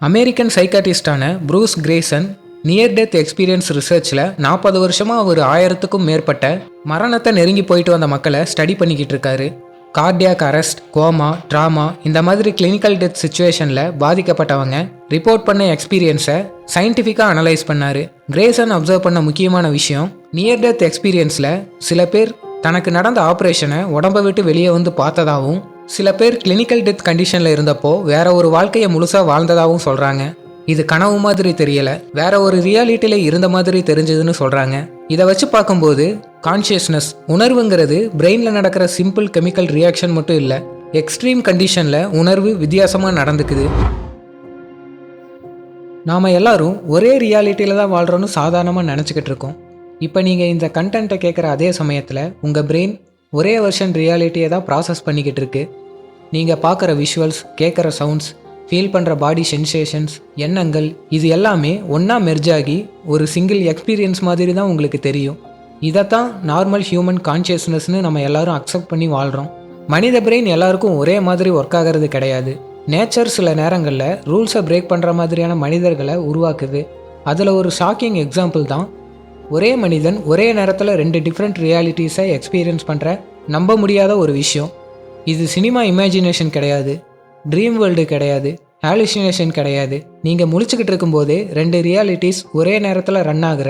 American சைக்காட்டிஸ்டான Bruce Greyson near death experience ரிசர்ச்சில் 40 வருஷமாக அவர் 1000க்கும் மேற்பட்ட மரணத்தை நெருங்கி போயிட்டு வந்த மக்களை ஸ்டடி பண்ணிக்கிட்டு இருக்காரு. கார்டியாக் அரெஸ்ட், கோமா, ட்ராமா இந்த மாதிரி கிளினிக்கல் டெத் சுச்சுவேஷனில் பாதிக்கப்பட்டவங்க ரிப்போர்ட் பண்ண எக்ஸ்பீரியன்ஸை சயின்டிஃபிக்காக அனலைஸ் பண்ணார். கிரேசன் அப்சர்வ் பண்ண முக்கியமான விஷயம், நியர் டெத் எக்ஸ்பீரியன்ஸில் சில பேர் தனக்கு நடந்த ஆப்ரேஷனை உடம்பை விட்டு வெளியே வந்து பார்த்ததாகவும், சில பேர் கிளினிக்கல் டெத் கண்டிஷனில் இருந்தப்போ வேற ஒரு வாழ்க்கையை முழுசாக வாழ்ந்ததாகவும் சொல்கிறாங்க. இது கனவு மாதிரி தெரியல, வேற ஒரு ரியாலிட்டியில இருந்த மாதிரி தெரிஞ்சதுன்னு சொல்கிறாங்க. இதை வச்சு பார்க்கும்போது கான்ஷியஸ்னஸ், உணர்வுங்கிறது பிரெயினில் நடக்கிற சிம்பிள் கெமிக்கல் ரியாக்ஷன் மட்டும் இல்லை, எக்ஸ்ட்ரீம் கண்டிஷனில் உணர்வு வித்தியாசமாக நடந்துக்குது. நாம் எல்லாரும் ஒரே ரியாலிட்டியில் தான் வாழ்கிறோன்னு சாதாரணமாக நினச்சிக்கிட்டு இருக்கோம். இப்போ நீங்கள் இந்த கண்டென்ட்டை கேட்குற அதே சமயத்தில் உங்கள் பிரெயின் ஒரே வெர்ஷன் ரியாலிட்டியை தான் ப்ராசஸ் பண்ணிக்கிட்டு இருக்கு. நீங்கள் பார்க்குற விஷுவல்ஸ், கேட்குற சவுண்ட்ஸ், ஃபீல் பண்ணுற பாடி சென்சேஷன்ஸ், எண்ணங்கள், இது எல்லாமே ஒன்றா மெர்ஜ் ஆகி ஒரு சிங்கிள் எக்ஸ்பீரியன்ஸ் மாதிரி தான் உங்களுக்கு தெரியும். இதைத்தான் நார்மல் ஹியூமன் கான்ஷியஸ்னஸ்னு நம்ம எல்லாரும் அக்செப்ட் பண்ணி வாழ்கிறோம். மனித பிரெயின் எல்லாருக்கும் ஒரே மாதிரி ஒர்க் ஆகிறது கிடையாது. நேச்சர் சில நேரங்களில் ரூல்ஸை பிரேக் பண்ணுற மாதிரியான மனிதர்களை உருவாக்குது. அதில் ஒரு ஷாக்கிங் எக்ஸாம்பிள் தான் ஒரே மனிதன் ஒரே நேரத்தில் 2 டிஃப்ரெண்ட் ரியாலிட்டிஸை எக்ஸ்பீரியன்ஸ் பண்ணுற நம்ப முடியாத ஒரு விஷயம். இது சினிமா இமேஜினேஷன் கிடையாது, ட்ரீம் வேர்ல்டு கிடையாது, ஹாலுசினேஷன் கிடையாது. நீங்கள் முழிச்சுக்கிட்டு இருக்கும்போதே 2 ரியாலிட்டிஸ் ஒரே நேரத்தில் ரன் ஆகிற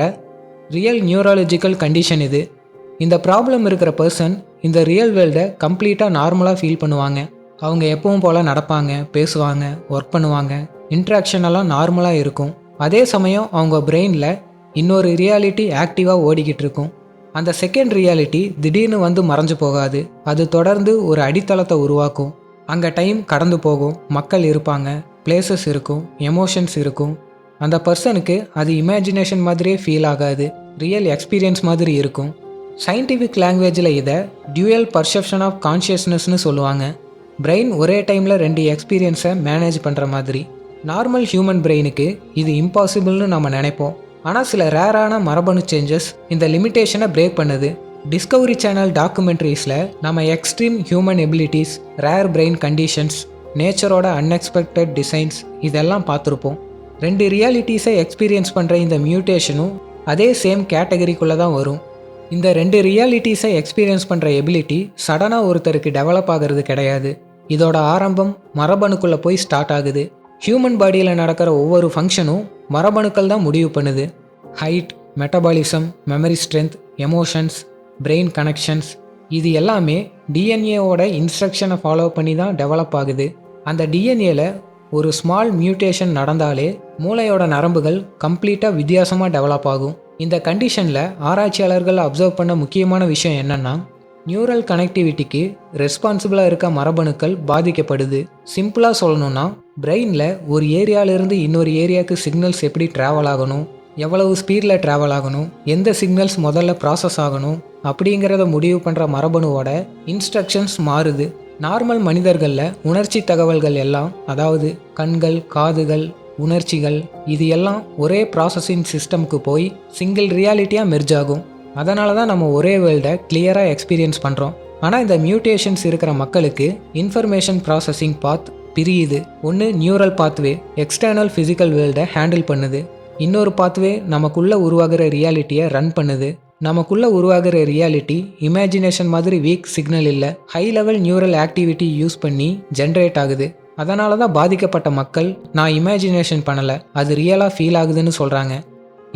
ரியல் நியூராலஜிக்கல் கண்டிஷன் இது. இந்த ப்ராப்ளம் இருக்கிற பர்சன் இந்த ரியல் வேர்ல்டை கம்ப்ளீட்டாக நார்மலாக ஃபீல் பண்ணுவாங்க. அவங்க எப்பவும் போல் நடப்பாங்க, பேசுவாங்க, ஒர்க் பண்ணுவாங்க, இன்ட்ராக்ஷன் எல்லாம் நார்மலாக இருக்கும். அதே சமயம் அவங்க பிரெயினில் இன்னொரு ரியாலிட்டி ஆக்டிவாக ஓடிக்கிட்டு இருக்கும். அந்த செகண்ட் ரியாலிட்டி திடீர்னு வந்து மறைஞ்சு போகாது, அது தொடர்ந்து ஒரு அடித்தளத்தை உருவாக்கும். அங்கே டைம் கடந்து போகும், மக்கள் இருப்பாங்க, பிளேசஸ் இருக்கும், எமோஷன்ஸ் இருக்கும். அந்த பர்சனுக்கு அது இமேஜினேஷன் மாதிரியே ஃபீல் ஆகாது, ரியல் எக்ஸ்பீரியன்ஸ் மாதிரி இருக்கும். சயின்டிஃபிக் லாங்குவேஜில் இதை டியூயல் பர்செப்ஷன் ஆஃப் கான்ஷியஸ்னஸ்னு சொல்லுவாங்க. பிரெயின் ஒரே டைமில் 2 எக்ஸ்பீரியன்ஸை மேனேஜ் பண்ணுற மாதிரி. நார்மல் ஹியூமன் பிரெயினுக்கு இது இம்பாசிபிள்னு நம்ம நினைப்போம். ஆனால் சில ரேரான மரபணு சேஞ்சஸ் இந்த லிமிட்டேஷனை பிரேக் பண்ணுது. டிஸ்கவரி சேனல் டாக்குமெண்ட்ரிஸில் நம்ம extreme human abilities, rare brain conditions, நேச்சரோட அன்எக்ஸ்பெக்டட் டிசைன்ஸ் இதெல்லாம் பார்த்துருப்போம். 2 ரியாலிட்டிஸை எக்ஸ்பீரியன்ஸ் பண்ணுற இந்த மியூட்டேஷனும் அதே சேம் கேட்டகரிக்குள்ளே தான் வரும். இந்த 2 ரியாலிட்டிஸை எக்ஸ்பீரியன்ஸ் பண்ணுற எபிலிட்டி சடனாக ஒருத்தருக்கு டெவலப் ஆகிறது கிடையாது. இதோட ஆரம்பம் மரபணுக்குள்ளே போய் ஸ்டார்ட் ஆகுது. ஹியூமன் பாடியில் நடக்கிற ஒவ்வொரு ஃபங்க்ஷனும் மரபணுக்கள் தான் முடிவு பண்ணுது. Height, metabolism, memory strength, emotions, brain connections, இது எல்லாமே டிஎன்ஏவோட இன்ஸ்ட்ரக்ஷனை ஃபாலோ பண்ணி தான் டெவலப் ஆகுது. அந்த டிஎன்ஏல ஒரு ஸ்மால் மியூட்டேஷன் நடந்தாலே மூளையோட நரம்புகள் கம்ப்ளீட்டாக வித்தியாசமாக டெவலப் ஆகும். இந்த கண்டிஷனில் ஆராய்ச்சியாளர்கள் அப்சர்வ் பண்ண முக்கியமான விஷயம் என்னென்னா, நியூரல் கனெக்டிவிட்டிக்கு ரெஸ்பான்சிபிளாக இருக்க மரபணுக்கள் பாதிக்கப்படுது. சிம்பிளாக சொல்லணும்னா, பிரெயினில் ஒரு ஏரியாவிலிருந்து இன்னொரு ஏரியாவுக்கு சிக்னல்ஸ் எப்படி ட்ராவல் ஆகணும், எவ்வளவு ஸ்பீடில் ட்ராவல் ஆகணும், எந்த சிக்னல்ஸ் முதல்ல ப்ராசஸ் ஆகணும் அப்படிங்கிறத முடிவு பண்ணுற மரபணுவோட இன்ஸ்ட்ரக்ஷன்ஸ் மாறுது. நார்மல் மனிதர்களில் உணர்ச்சி தகவல்கள் எல்லாம், அதாவது கண்கள், காதுகள், உணர்ச்சிகள், இது எல்லாம் ஒரே ப்ராசஸிங் சிஸ்டமுக்கு போய் சிங்கிள் ரியாலிட்டியாக மெர்ஜ் ஆகும். அதனால தான் நம்ம ஒரே வேர்ல்டை கிளியராக எக்ஸ்பீரியன்ஸ் பண்ணுறோம். ஆனால் இந்த மியூட்டேஷன்ஸ் இருக்கிற மக்களுக்கு இன்ஃபர்மேஷன் ப்ராசஸிங் பாத் பிரியுது. ஒன்று நியூரல் பாத்வே எக்ஸ்டர்னல் ஃபிசிக்கல் வேர்ல்டை ஹேண்டில் பண்ணுது, இன்னொரு பாத்வே நமக்குள்ளே உருவாகிற ரியாலிட்டியை ரன் பண்ணுது. நமக்குள்ளே உருவாகிற ரியாலிட்டி இமேஜினேஷன் மாதிரி வீக் சிக்னல் இல்லை, high level neural activity use பண்ணி ஜென்ரேட் ஆகுது. அதனால தான் பாதிக்கப்பட்ட மக்கள் நான் இமேஜினேஷன் பண்ணலை, அது ரியலாக ஃபீல் ஆகுதுன்னு சொல்கிறாங்க.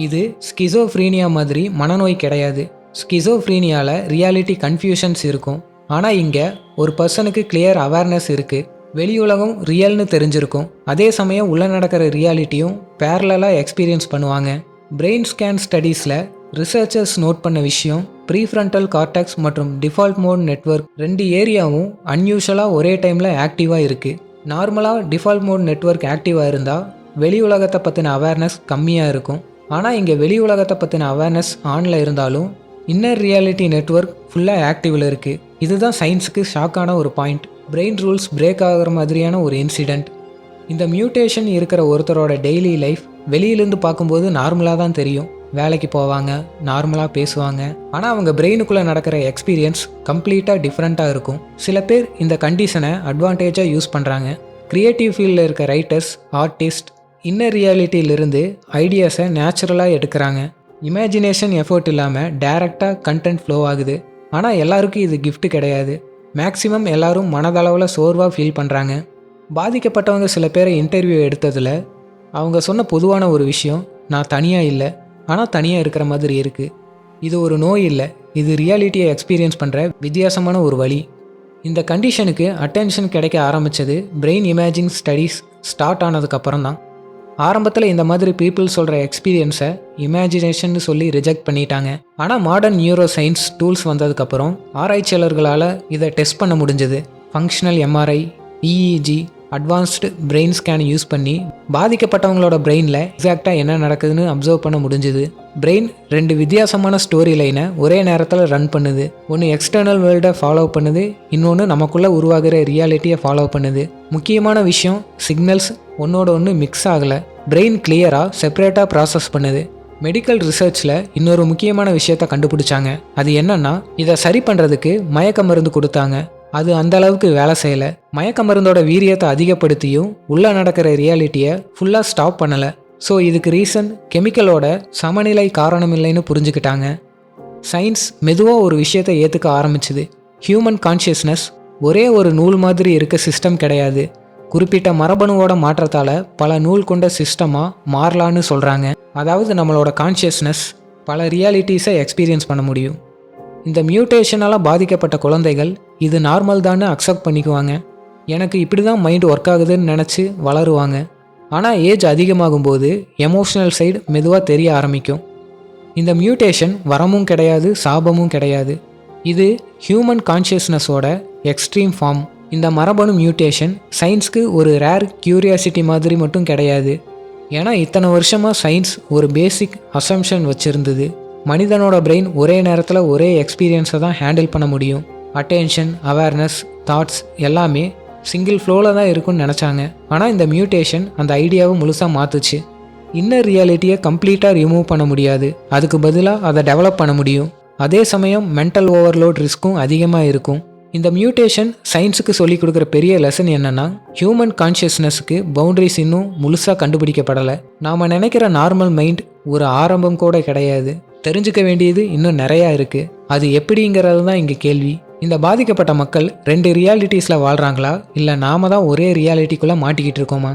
இது ஸ்கிசோஃப்ரீனியா மாதிரி மனநோய் கிடையாது. ஸ்கிசோஃப்ரீனியாவில் ரியாலிட்டி கன்ஃபியூஷன்ஸ் இருக்கும். ஆனால் இங்கே ஒரு பர்சனுக்கு கிளியர் அவேர்னஸ் இருக்குது, வெளி உலகம் ரியல்னு தெரிஞ்சிருக்கும், அதே சமயம் உள்ள நடக்கிற ரியாலிட்டியும் பேரலாக எக்ஸ்பீரியன்ஸ் பண்ணுவாங்க. பிரெயின் ஸ்கேன் ஸ்டடீஸில் ரிசர்ச்சர்ஸ் நோட் பண்ண விஷயம், ப்ரீஃப்ரண்டல் கார்டெக்ஸ் மற்றும் டிஃபால்ட் மோட் நெட்வொர்க் 2 ஏரியாவும் அன்யூஷுவலாக ஒரே டைமில் ஆக்டிவாக இருக்குது. நார்மலாக டிஃபால்ட் மோட் நெட்வொர்க் ஆக்டிவாக இருந்தால் வெளி உலகத்தை பற்றின அவேர்னஸ் கம்மியாக இருக்கும். ஆனால் இங்கே வெளி உலகத்தை பற்றின அவேர்னஸ் ஆனில் இருந்தாலும் இன்னர் ரியாலிட்டி நெட்வொர்க் ஃபுல்லாக ஆக்டிவில் இருக்குது. இதுதான் சயின்ஸுக்கு ஷாக்கான ஒரு பாயிண்ட். பிரெயின் ரூல்ஸ் பிரேக் ஆகிற மாதிரியான ஒரு இன்சிடெண்ட். இந்த மியூட்டேஷன் இருக்கிற ஒருத்தரோட டெய்லி லைஃப் வெளியிலேருந்து பார்க்கும்போது நார்மலாக தான் தெரியும். வேலைக்கு போவாங்க, நார்மலாக பேசுவாங்க, ஆனால் அவங்க பிரெயினுக்குள்ளே நடக்கிற எக்ஸ்பீரியன்ஸ் கம்ப்ளீட்டாக டிஃப்ரெண்ட்டாக இருக்கும். சில பேர் இந்த கண்டிஷனை அட்வான்டேஜாக யூஸ் பண்ணுறாங்க. க்ரியேட்டிவ் ஃபீல்டில் இருக்க ரைட்டர்ஸ், ஆர்டிஸ்ட், இன்னர் ரியாலிட்டியிலிருந்து ஐடியாஸை நேச்சுரலாக எடுக்கிறாங்க. இமேஜினேஷன் எஃபோர்ட் இல்லாமல் டைரெக்டாக கண்டென்ட் ஃப்ளோ ஆகுது. ஆனால் எல்லாருக்கும் இது gift கிடையாது. மேக்ஸிமம் எல்லாரும் மனதளவில் சோர்வாக ஃபீல் பண்ணுறாங்க. பாதிக்கப்பட்டவங்க சில பேரை இன்டர்வியூ எடுத்ததில் அவங்க சொன்ன பொதுவான ஒரு விஷயம், நான் தனியாக இல்லை, ஆனால் தனியாக இருக்கிற மாதிரி இருக்குது. இது ஒரு நோய் இல்லை, இது ரியாலிட்டியை எக்ஸ்பீரியன்ஸ் பண்ணுற வித்தியாசமான ஒரு வழி. இந்த கண்டிஷனுக்கு அட்டென்ஷன் கிடைக்க ஆரம்பித்தது பிரெயின் இமேஜிங் ஸ்டடீஸ் ஸ்டார்ட் ஆனதுக்கப்புறம் தான். ஆரம்பத்தில் இந்த மாதிரி பீப்புள் சொல்கிற எக்ஸ்பீரியன்ஸை இமேஜினேஷன் சொல்லி ரிஜெக்ட் பண்ணிட்டாங்க. ஆனால் மாடர்ன் நியூரோ சயின்ஸ் டூல்ஸ் வந்ததுக்கப்புறம் ஆராய்ச்சியாளர்களால் இதை டெஸ்ட் பண்ண முடிஞ்சது. Functional MRI, EEG, advanced brain scan use பண்ணி பாதிக்கப்பட்டவங்களோட பிரெயினில் எக்ஸாக்டாக என்ன நடக்குதுன்னு அப்சர்வ் பண்ண முடிஞ்சுது. பிரெயின் 2 வித்தியாசமான ஸ்டோரி லைனை ஒரே நேரத்தில் ரன் பண்ணுது. ஒன்று எக்ஸ்டர்னல் வேர்ல்டை ஃபாலோ பண்ணுது, இன்னொன்று நமக்குள்ளே உருவாகிற ரியாலிட்டியை ஃபாலோ பண்ணுது. முக்கியமான விஷயம், சிக்னல்ஸ் ஒன்றோட ஒன்று மிக்ஸ் ஆகலை. பிரெயின் கிளியராக செப்பரேட்டாக ப்ராசஸ் பண்ணுது. மெடிக்கல் ரிசர்ச்சில் இன்னொரு முக்கியமான விஷயத்தை கண்டுபிடிச்சாங்க. அது என்னன்னா, இதை சரி பண்ணுறதுக்கு மயக்க மருந்து கொடுத்தாங்க. அது அந்த அளவுக்கு வேலை செய்யலை. மயக்க மருந்தோட வீரியத்தை அதிகப்படுத்தியும் உள்ளே நடக்கிற ரியாலிட்டியை ஃபுல்லாக ஸ்டாப் பண்ணலை. ஸோ இதுக்கு ரீசன் கெமிக்கலோட சமநிலை காரணம் இல்லைன்னு புரிஞ்சுக்கிட்டாங்க. சயின்ஸ் மெதுவாக ஒரு விஷயத்தை ஏற்றுக்க ஆரம்பிச்சுது. ஹியூமன் கான்ஷியஸ்னஸ் ஒரே ஒரு நூல் மாதிரி இருக்க சிஸ்டம் கிடையாது. குறிப்பிட்ட மரபணுவோட மாற்றத்தால் பல நூல் கொண்ட சிஸ்டமாக மாறலான்னு சொல்கிறாங்க. அதாவது நம்மளோட கான்ஷியஸ்னஸ் பல ரியாலிட்டிஸை எக்ஸ்பீரியன்ஸ் பண்ண முடியும். இந்த மியூட்டேஷனால் பாதிக்கப்பட்ட குழந்தைகள் இது நார்மல் தான்னு அக்செப்ட் பண்ணிக்குவாங்க. எனக்கு இப்படி தான் மைண்ட் ஒர்க் ஆகுதுன்னு நினச்சி வளருவாங்க. ஆனால் ஏஜ் அதிகமாகும்போது எமோஷ்னல் சைடு மெதுவாக தெரிய ஆரம்பிக்கும். இந்த மியூட்டேஷன் வரமும் கிடையாது, சாபமும் கிடையாது. இது ஹியூமன் கான்ஷியஸ்னஸோட எக்ஸ்ட்ரீம் ஃபார்ம். இந்த மரபணு மியூட்டேஷன் சயின்ஸ்க்கு ஒரு ரேர் கியூரியாசிட்டி மாதிரி மட்டும் கிடையாது. ஏன்னா இத்தனை வருஷமாக சயின்ஸ் ஒரு பேசிக் அசம்ஷன் வச்சுருந்தது. மனிதனோட பிரெயின் ஒரே நேரத்தில் ஒரே எக்ஸ்பீரியன்ஸை தான் ஹேண்டில் பண்ண முடியும். அட்டென்ஷன், அவேர்னஸ், தாட்ஸ் எல்லாமே சிங்கிள் ஃப்ளோவில் தான் இருக்குன்னு நினச்சாங்க. ஆனால் இந்த மியூட்டேஷன் அந்த ஐடியாவை முழுசாக மாற்றுச்சு. இன்னர் ரியாலிட்டியை கம்ப்ளீட்டாக ரிமூவ் பண்ண முடியாது, அதுக்கு பதிலாக அதை டெவலப் பண்ண முடியும். அதே சமயம் மென்டல் ஓவர்லோட் ரிஸ்க்கும் அதிகமாக இருக்கும். இந்த மியூட்டேஷன் சயின்ஸுக்கு சொல்லிக் கொடுக்குற பெரிய லெசன் என்னென்னா, ஹியூமன் கான்ஷியஸ்னஸுக்கு பவுண்டரிஸ் இன்னும் முழுசாக கண்டுபிடிக்கப்படலை. நாம் நினைக்கிற நார்மல் மைண்ட் ஒரு ஆரம்பம் கூட கிடையாது. தெரிஞ்சுக்க வேண்டியது இன்னும் நிறையா இருக்குது. அது எப்படிங்கிறது தான் இங்கே கேள்வி. இந்த பாதிக்கப்பட்ட மக்கள் 2 ரியாலிட்டிஸில் வாழ்கிறாங்களா, இல்லை நாம தான் ஒரே ரியாலிட்டிக்குள்ளே மாட்டிக்கிட்டு இருக்கோமா?